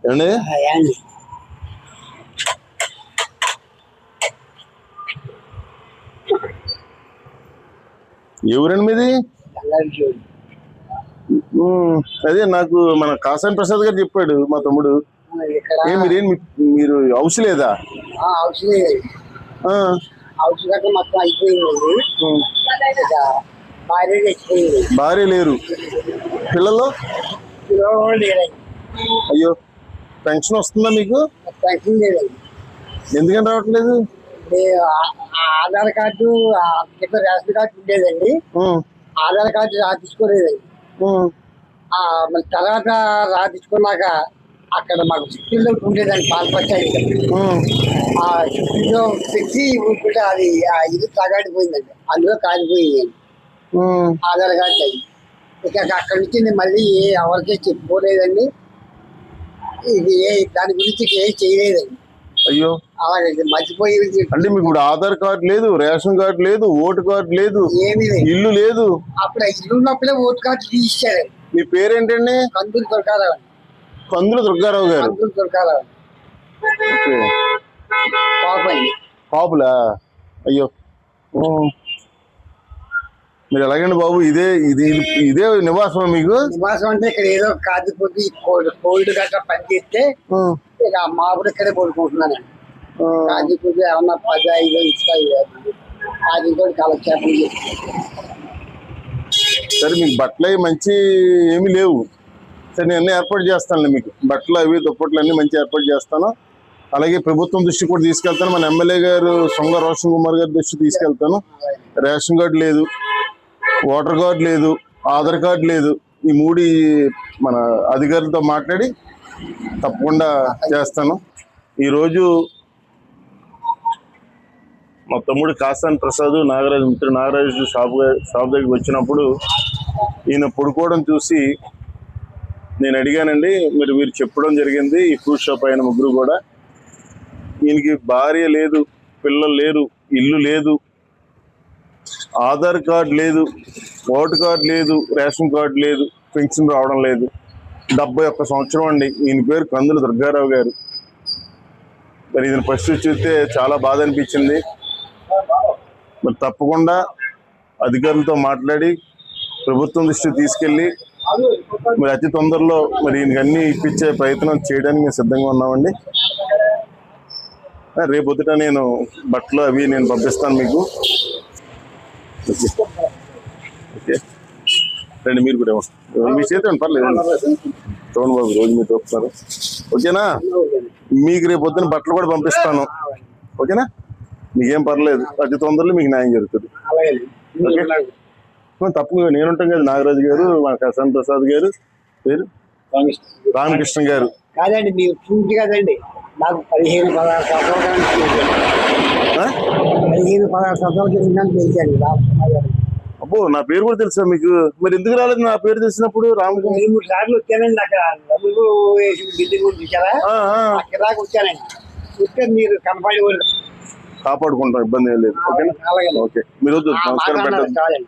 ఏమండి ఎవరండి మీది? అదే నాకు మన కాసాని ప్రసాద్ గారు చెప్పాడు మా తమ్ముడు. మీరు హౌస్ లేదా? మొత్తం అయిపోయింది. భార్య లేరు, పిల్లలు? అయ్యో, పెన్షన్ వస్తుందా మీకు? పెన్షన్ లేదండి. ఎందుకని రావట్లేదు? ఆధార్ కార్డు రేషన్ కార్డు ఉండేదండి. ఆధార్ కార్డు రాపించుకోలేదండి. మళ్ళీ తర్వాత రాపించుకున్నాక అక్కడ మాకు సిటీలో ఉండేదండి పాల్పచ్చాయి. ఆ సిటీలో పెట్టి ఊరుకుంటే అది ఇది తగాడిపోయిందండి, అందులో కాలిపోయిందండి ఆధార్ కార్డు అయ్యి. ఇక అక్కడి నుంచి నేను మళ్ళీ ఎవరికే చెప్పుకోలేదండి. ఇది దాని గురించి ఏం చేయలేదండి. అయ్యో, అలాగే మర్చిపోయి. అంటే మీకు ఇప్పుడు ఆధార్ కార్డు లేదు, రేషన్ కార్డు లేదు, ఓటు కార్డు లేదు, ఏమీ లేదు, ఇల్లు లేదు. అప్పుడు ఇల్లు ఉన్నప్పుడే ఓటు కార్డు తీసిచ్చారండి. మీ పేరేంటండి? కందులు దొరకారావు. కందులు దుర్గారావు గారు. కందులు దొరకారావు. కాపులా? అయ్యో, మీరు ఎలాగండి బాబు? ఇదే నివాసం మీకు? నివాసం అంటే ఇక్కడ ఏదో కాదిపోతే కోల్డ్ గట్రా పని చేస్తే ఇక మాపుడు ఇక్కడే పడుకుంటున్నానండి. కాదిపోతే ఏమన్నా 10-5 ఇస్తాయి, అది కూడా కాలక్షేపం చేసి. సరే, మీకు బట్టలు అవి మంచి ఏమీ లేవు. సరే, నేను అన్నీ ఏర్పాటు చేస్తానులే మీకు. బట్టలు అవి దుప్పట్లు అన్నీ మంచి ఏర్పాటు చేస్తాను. అలాగే ప్రభుత్వం దృష్టి కూడా తీసుకెళ్తాను. మన ఎమ్మెల్యే గారు సొంగ రోషన్ కుమార్ గారి దృష్టి తీసుకెళ్తాను. రేషన్ కార్డు లేదు, ఓటర్ కార్డు లేదు, ఆధార్ కార్డు లేదు. ఈ 3 మన అధికారులతో మాట్లాడి తప్పకుండా చేస్తాను. ఈరోజు మా తమ్ముడు కాసాని ప్రసాద్ నాగరాజు, మిత్రుడు నాగరాజు షాప్ దగ్గరికి వచ్చినప్పుడు ఈయన పడుకోవడం చూసి నేను అడిగానండి. మీరు చెప్పడం జరిగింది. ఈ ఫ్రూట్ షాప్ అయిన ముగ్గురు కూడా, ఈయనకి భార్య లేదు, పిల్లలు లేరు, ఇల్లు లేదు, ఆధార్ కార్డు లేదు, ఓటు కార్డు లేదు, రేషన్ కార్డు లేదు, పెన్షన్ రావడం లేదు. 71 సంవత్సరం అండి. ఈయన పేరు కందులు దుర్గారావు గారు. మరి ఈయన పరిస్థితి చూస్తే చాలా బాధ అనిపించింది. మరి తప్పకుండా అధికారులతో మాట్లాడి ప్రభుత్వం దృష్టికి తీసుకెళ్ళి మరి అతి తొందరలో మరి ఈయనకి అన్ని ఇప్పించే ప్రయత్నం చేయడానికి మేము సిద్ధంగా ఉన్నామండి. రేపొద్దుట నేను బట్టలు అవి నేను పంపిస్తాను మీకు. ఓకే రండి, మీరు కూడా మీ చేతి పర్లేదు చూడండి బాబు, రోజు మీరు చూపుతారు. ఓకేనా? మీకు రేపు పొద్దున బట్టలు కూడా పంపిస్తాను. ఓకేనా? మీకేం పర్లేదు, అతి తొందరలో మీకు న్యాయం జరుగుతుంది. తప్పకుండా నేనుంటాం కదా. నాగరాజు గారు, మా కాసాని ప్రసాద్ గారు, పేరు రామకృష్ణ గారు. కాదండి, మీరు పూర్తి కదండి. నాకు 15-16 సంవత్సరాల కింద. అబ్బో, నా పేరు కూడా తెలుసా మీకు? మరి ఎందుకు రాలేదు నా పేరు తెలిసినప్పుడు? 3 సార్లు వచ్చానండి. అక్కడ బిల్డింగ్ చూసారా, అక్కడ వచ్చానండి. వస్తే మీరు కనపడి కాపాడుకుంటాం, ఇబ్బంది ఏం లేదు. ఓకే, మీరు నమస్కారం పెట్టండి.